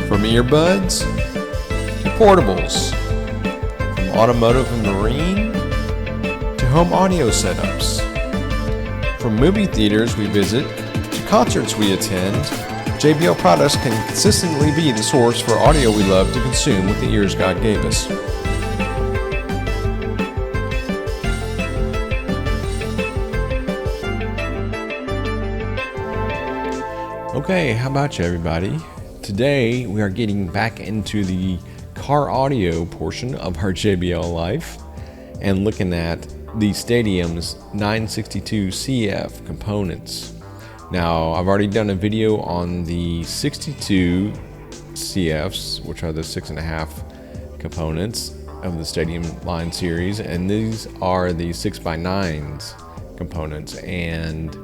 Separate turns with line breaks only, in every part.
From earbuds to portables, from automotive and marine to home audio setups. From movie theaters we visit to concerts we attend, JBL products can consistently be the source for audio we love to consume with the ears God gave us. Okay, how about you everybody? Today we are getting back into the car audio portion of our JBL life and looking at the Stadium's 962 CF components. Now, I've already done a video on the 62 CFs, which are the 6.5 components of the Stadium line series, and these are the 6x9s components, and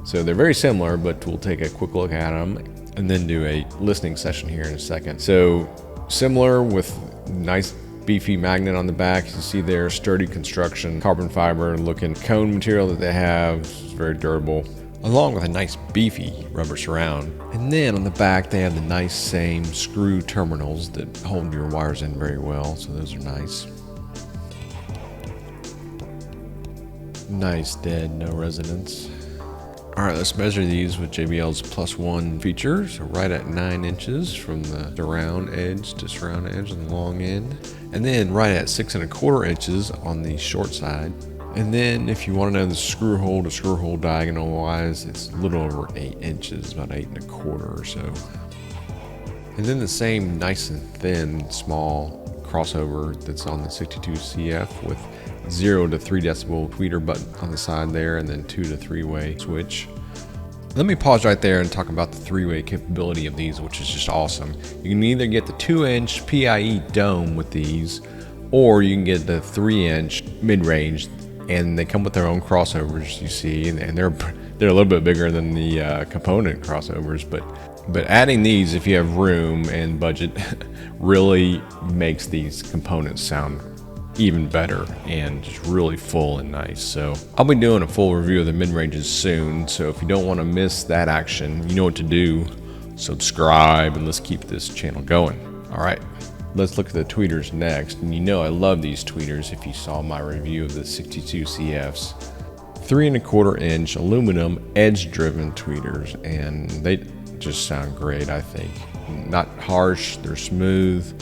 so they're very similar, but we'll take a quick look at them and then do a listening session here in a second. So similar with nice beefy magnet on the back. You see there, sturdy construction, carbon fiber looking cone material that they have. It's very durable, along with a nice beefy rubber surround. And then on the back, they have the nice same screw terminals that hold your wires in very well. So those are nice. Nice dead, no resonance. All right, let's measure these with JBL's +1 feature. So right at 9 inches from the surround edge to surround edge on the long end. And then right at 6.25 inches on the short side. And then if you want to know the screw hole to screw hole diagonal wise, it's a little over 8 inches, about 8.25 or so. And then the same nice and thin, small crossover that's on the 62 CF with 0 to 3 decibel tweeter button on the side there, and then 2 to 3-way switch. Let me pause right there and talk about the 3-way capability of these, which is just awesome. You can either get the 2-inch PIE dome with these, or you can get the 3-inch mid-range, and they come with their own crossovers, you see, and they're a little bit bigger than the component crossovers, but adding these, if you have room and budget, really makes these components sound even better and just really full and nice. So I'll be doing a full review of the mid-ranges soon, so if you don't want to miss that action, you know what to do. Subscribe and let's keep this channel going. All right, let's look at the tweeters next. And you know I love these tweeters if you saw my review of the 62 CFs. 3.25 inch aluminum edge driven tweeters, and they just sound great. I think not harsh, they're smooth,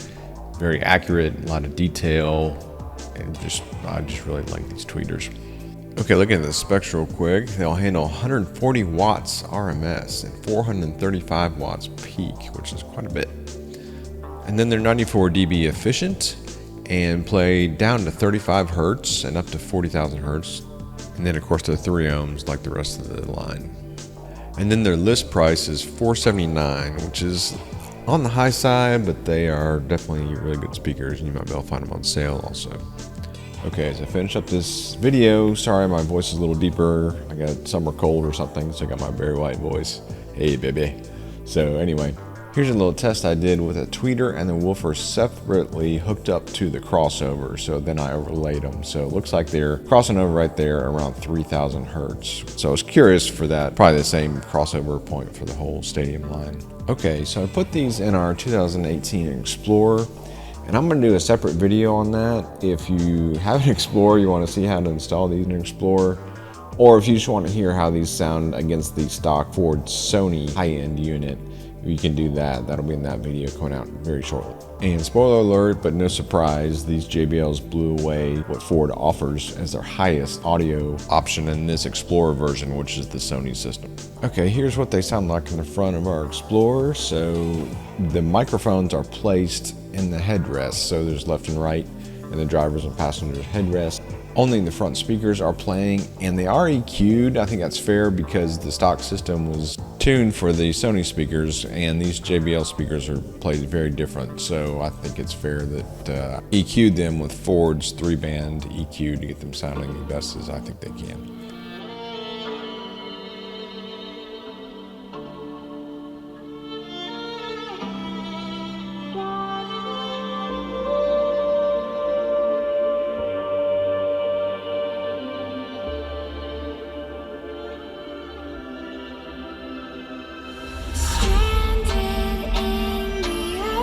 very accurate, a lot of detail, and I just really like these tweeters. Okay, looking at the specs real quick, they'll handle 140 watts RMS and 435 watts peak, which is quite a bit. And then they're 94 dB efficient and play down to 35 hertz and up to 40,000 hertz. And then of course they're 3 ohms like the rest of the line. And then their list price is $479, which is on the high side, but they are definitely really good speakers, and you might be able to find them on sale also. Okay, as I finish up this video, sorry my voice is a little deeper. I got summer cold or something, so I got my Barry White voice. Hey, baby. So anyway, here's a little test I did with a tweeter and the woofer separately hooked up to the crossover. So then I overlaid them. So it looks like they're crossing over right there around 3,000 hertz. So I was curious for that, probably the same crossover point for the whole Stadium line. Okay, so I put these in our 2018 Explorer, and I'm going to do a separate video on that. If you have an Explorer, you want to see how to install these in an Explorer, or if you just want to hear how these sound against the stock Ford Sony high-end unit, you can do that. That'll be in that video coming out very shortly. And spoiler alert, but no surprise, these JBLs blew away what Ford offers as their highest audio option in this Explorer version, which is the Sony system. Okay, here's what they sound like in the front of our Explorer. So the microphones are placed in the headrest, so there's left and right in the driver's and passenger's headrest. Only the front speakers are playing, and they are EQ'd. I think that's fair because the stock system was tuned for the Sony speakers, and these JBL speakers are played very different. So I think it's fair that EQ'd them with Ford's 3-band EQ to get them sounding the best as I think they can.
Stranded in the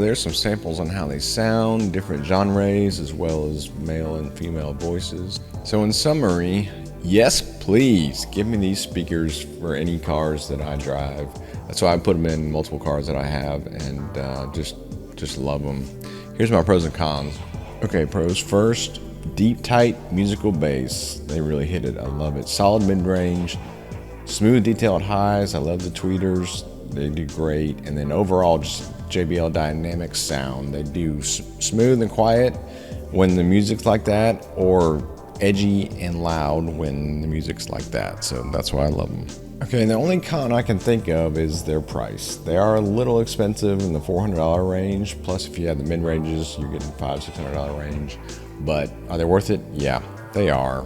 there's some samples on how they sound, different genres, as well as male and female voices. So in summary, yes, please give me these speakers for any cars that I drive. That's why I put them in multiple cars that I have, and just love them. Here's my pros and cons. Okay, pros first. Deep, tight musical bass. They really hit it. I love it. Solid mid-range, smooth, detailed highs. I love the tweeters. They do great. And then overall, just JBL dynamic sound. They do smooth and quiet when the music's like that, or edgy and loud when the music's like that. So that's why I love them. Okay, and the only con I can think of is their price. They are a little expensive in the $400 range. Plus, if you have the mid-ranges, you're getting $500-600 range. But are they worth it? Yeah, they are.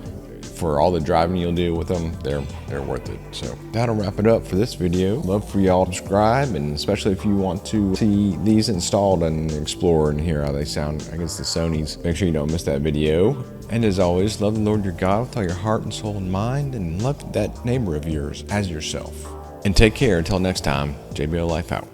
For all the driving you'll do with them, they're worth it. So that'll wrap it up for this video. Love for y'all to subscribe, and especially if you want to see these installed and explore and hear how they sound against the Sonys, make sure you don't miss that video. And as always, love the Lord your God with all your heart and soul and mind, and love that neighbor of yours as yourself. And take care until next time. JBL Life out.